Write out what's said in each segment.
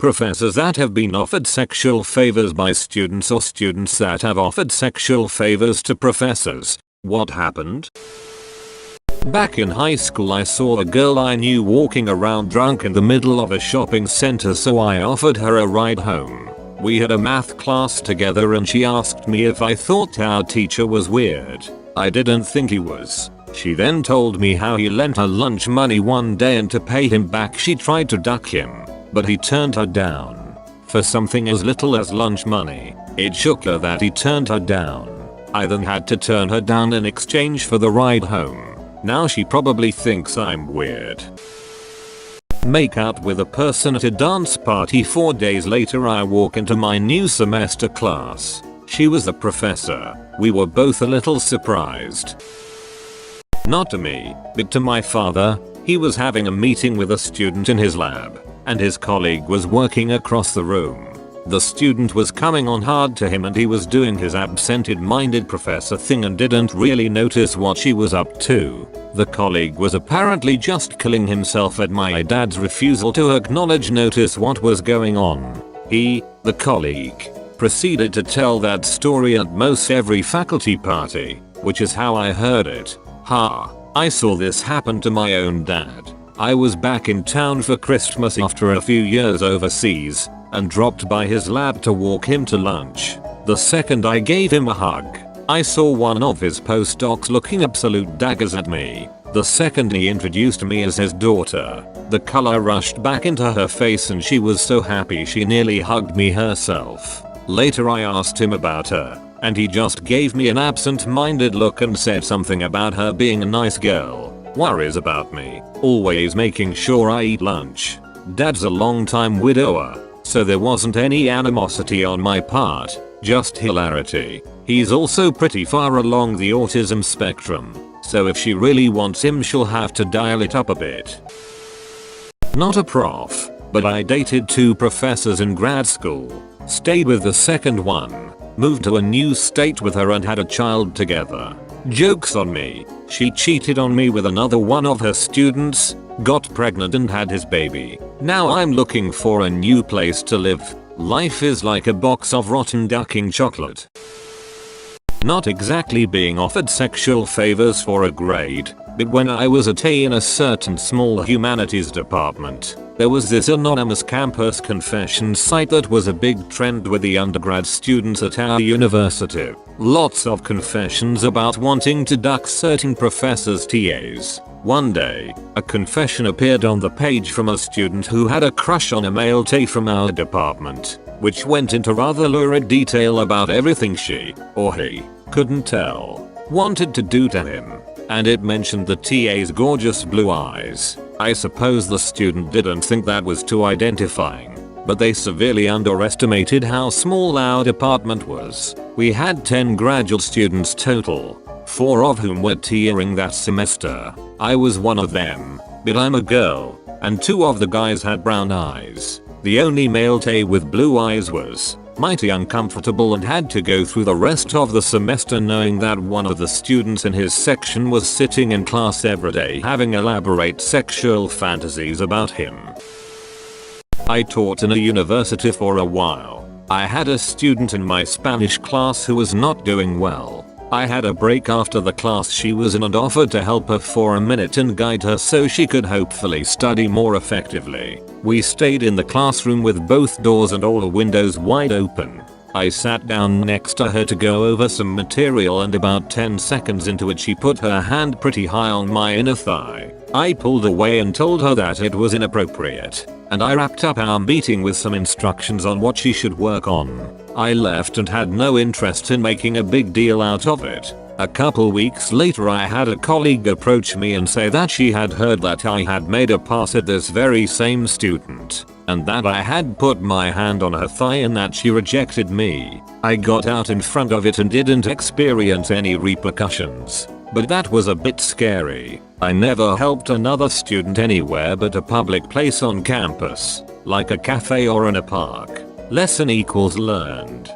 Professors that have been offered sexual favors by students or students that have offered sexual favors to professors. What happened? Back in high school I saw a girl I knew walking around drunk in the middle of a shopping center, so I offered her a ride home. We had a math class together and she asked me if I thought our teacher was weird. I didn't think he was. She then told me how he lent her lunch money one day and to pay him back she tried to duck him, but he turned her down. For something as little as lunch money. It shook her that he turned her down. I then had to turn her down in exchange for the ride home. Now she probably thinks I'm weird. Make out with a person at a dance party. 4 days later I walk into my new semester class. She was the professor. We were both a little surprised. Not to me, but to my father. He was having a meeting with a student in his lab, and his colleague was working across the room. The student was coming on hard to him and he was doing his absent-minded professor thing and didn't really notice what she was up to. The colleague was apparently just killing himself at my dad's refusal to notice what was going on. He, the colleague, proceeded to tell that story at most every faculty party, which is how I heard it. I saw this happen to my own dad. I was back in town for Christmas after a few years overseas, and dropped by his lab to walk him to lunch. The second I gave him a hug, I saw one of his postdocs looking absolute daggers at me. The second he introduced me as his daughter, the color rushed back into her face and she was so happy she nearly hugged me herself. Later I asked him about her, and he just gave me an absent-minded look and said something about her being a nice girl. Worries about me, always making sure I eat lunch. Dad's a long-time widower, so there wasn't any animosity on my part, just hilarity. He's also pretty far along the autism spectrum, so if she really wants him she'll have to dial it up a bit. Not a prof, but I dated 2 professors in grad school, stayed with the second one, moved to a new state with her and had a child together. Joke's on me, she cheated on me with another one of her students, got pregnant and had his baby. Now I'm looking for a new place to live. Life is like a box of rotten ducking chocolate. Not exactly being offered sexual favors for a grade, but when I was at in a certain small humanities department, there was this anonymous campus confession site that was a big trend with the undergrad students at our university. Lots of confessions about wanting to duck certain professors' TAs. One day, a confession appeared on the page from a student who had a crush on a male TA from our department, which went into rather lurid detail about everything she, or he, couldn't tell, wanted to do to him, and it mentioned the TA's gorgeous blue eyes. I suppose the student didn't think that was too identifying, but they severely underestimated how small our department was. We had 10 graduate students total, 4 of whom were TAing that semester. I was one of them, but I'm a girl, and 2 of the guys had brown eyes. The only male TA with blue eyes was mighty uncomfortable and had to go through the rest of the semester knowing that one of the students in his section was sitting in class every day having elaborate sexual fantasies about him. I taught in a university for a while. I had a student in my Spanish class who was not doing well. I had a break after the class she was in and offered to help her for a minute and guide her so she could hopefully study more effectively. We stayed in the classroom with both doors and all the windows wide open. I sat down next to her to go over some material and about 10 seconds into it she put her hand pretty high on my inner thigh. I pulled away and told her that it was inappropriate, and I wrapped up our meeting with some instructions on what she should work on. I left and had no interest in making a big deal out of it. A couple weeks later I had a colleague approach me and say that she had heard that I had made a pass at this very same student, and that I had put my hand on her thigh and that she rejected me. I got out in front of it and didn't experience any repercussions, but that was a bit scary. I never helped another student anywhere but a public place on campus, like a cafe or in a park. Lesson equals learned.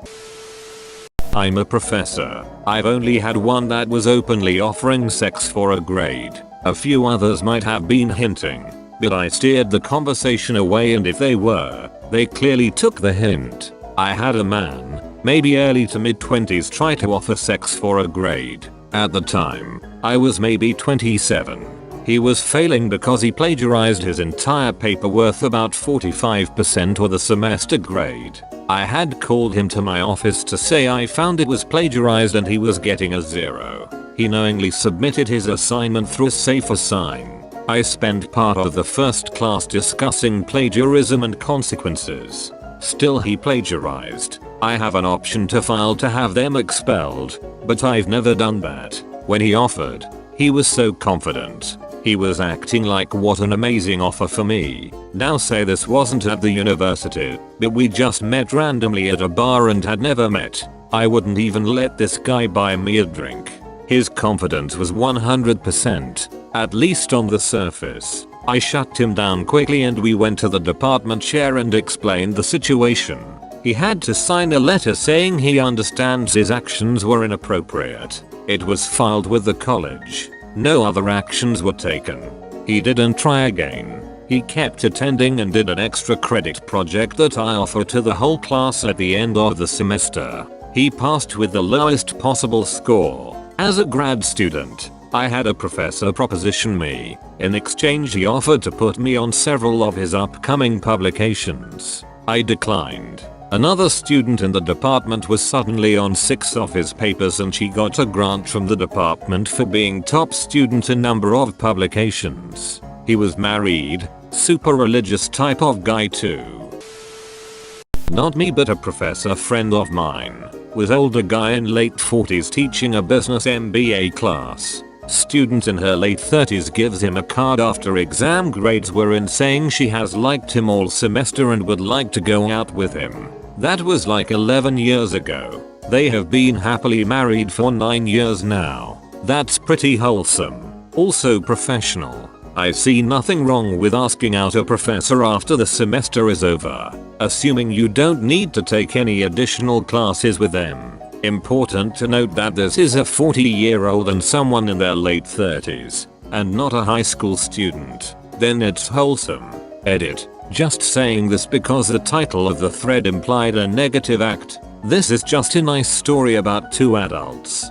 I'm a professor. I've only had one that was openly offering sex for a grade. A few others might have been hinting, but I steered the conversation away, and if they were, They clearly took the hint. I had a man, maybe early to mid 20s, try to offer sex for a grade. At the time, I was maybe 27. He was failing because he plagiarized his entire paper worth about 45% of the semester grade. I had called him to my office to say I found it was plagiarized and he was getting a 0. He knowingly submitted his assignment through a safe assign. I spent part of the first class discussing plagiarism and consequences. Still, he plagiarized. I have an option to file to have them expelled, but I've never done that. When he offered, he was so confident. He was acting like what an amazing offer for me. Now say this wasn't at the university, but we just met randomly at a bar and had never met. I wouldn't even let this guy buy me a drink. His confidence was 100%, at least on the surface. I shut him down quickly and we went to the department chair and explained the situation. He had to sign a letter saying he understands his actions were inappropriate. It was filed with the college. No other actions were taken. He didn't try again. He kept attending and did an extra credit project that I offered to the whole class at the end of the semester. He passed with the lowest possible score. As a grad student, I had a professor proposition me. In exchange, he offered to put me on several of his upcoming publications. I declined. Another student in the department was suddenly on 6 of his papers and she got a grant from the department for being top student in number of publications. He was married, super religious type of guy too. Not me, but a professor friend of mine. Was older guy in late 40s teaching a business MBA class. Student in her late 30s gives him a card after exam grades were in saying she has liked him all semester and would like to go out with him. That was like 11 years ago. They have been happily married for 9 years now. That's pretty wholesome. Also professional. I see nothing wrong with asking out a professor after the semester is over, assuming you don't need to take any additional classes with them. Important to note that this is a 40-year-old and someone in their late 30s, and not a high school student. Then it's wholesome. Edit. Just saying this because the title of the thread implied a negative act. This is just a nice story about 2 adults.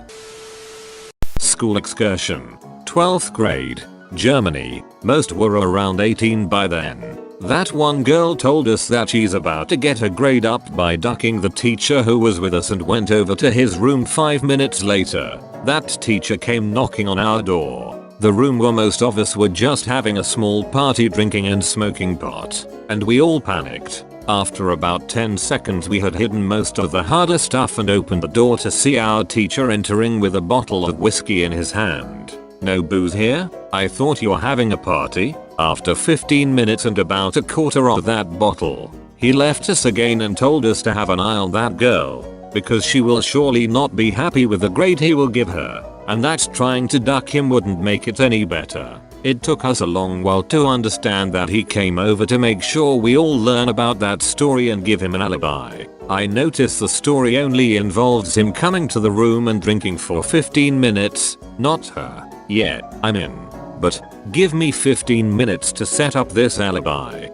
School excursion. 12th grade. Germany. Most were around 18 by then. That one girl told us that she's about to get a grade up by ducking the teacher who was with us and went over to his room 5 minutes later. That teacher came knocking on our door. The room where most of us were just having a small party, drinking and smoking pot. And we all panicked. After about 10 seconds we had hidden most of the harder stuff and opened the door to see our teacher entering with a bottle of whiskey in his hand. No booze here? I thought you're having a party? After 15 minutes and about a quarter of that bottle, he left us again and told us to have an eye on that girl, because she will surely not be happy with the grade he will give her, and that trying to duck him wouldn't make it any better. It took us a long while to understand that he came over to make sure we all learn about that story and give him an alibi. I noticed the story only involves him coming to the room and drinking for 15 minutes, not her. Yeah, I'm in. But give me 15 minutes to set up this alibi.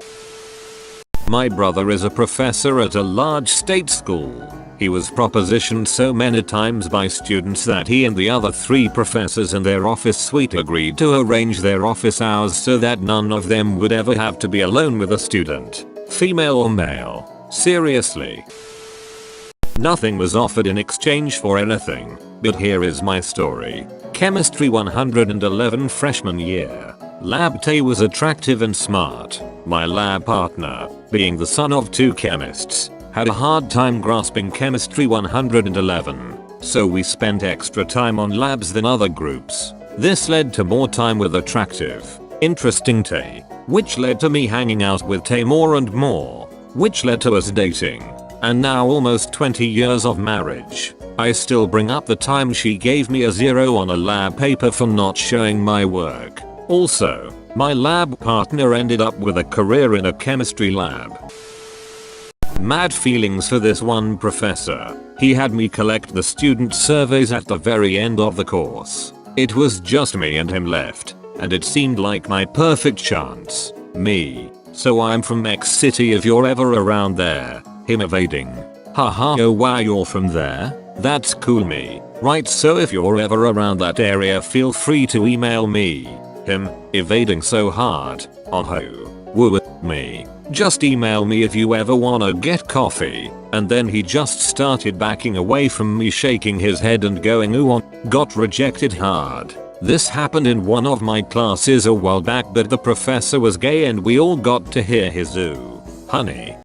My brother is a professor at a large state school. He was propositioned so many times by students that he and the other 3 professors in their office suite agreed to arrange their office hours so that none of them would ever have to be alone with a student, female or male. Seriously. Nothing was offered in exchange for anything, but here is my story. Chemistry 111 freshman year. Lab Tay was attractive and smart. My lab partner, being the son of 2 chemists, had a hard time grasping Chemistry 111, so we spent extra time on labs than other groups. This led to more time with attractive, interesting Tay, which led to me hanging out with Tay more and more, which led to us dating, and now almost 20 years of marriage. I still bring up the time she gave me a 0 on a lab paper for not showing my work. Also, my lab partner ended up with a career in a chemistry lab. Mad feelings for this one professor. He had me collect the student surveys at the very end of the course. It was just me and him left, and it seemed like my perfect chance. Me. So I'm from X city if you're ever around there. Him evading. Haha, oh wow, you're from there? That's cool me. Right, so if you're ever around that area feel free to email me. Him evading so hard. Oh ho. Woo me. Just email me if you ever wanna get coffee. And then he just started backing away from me, shaking his head and going ooh on. Got rejected hard. This happened in one of my classes a while back, but the professor was gay and we all got to hear his ooh. Honey.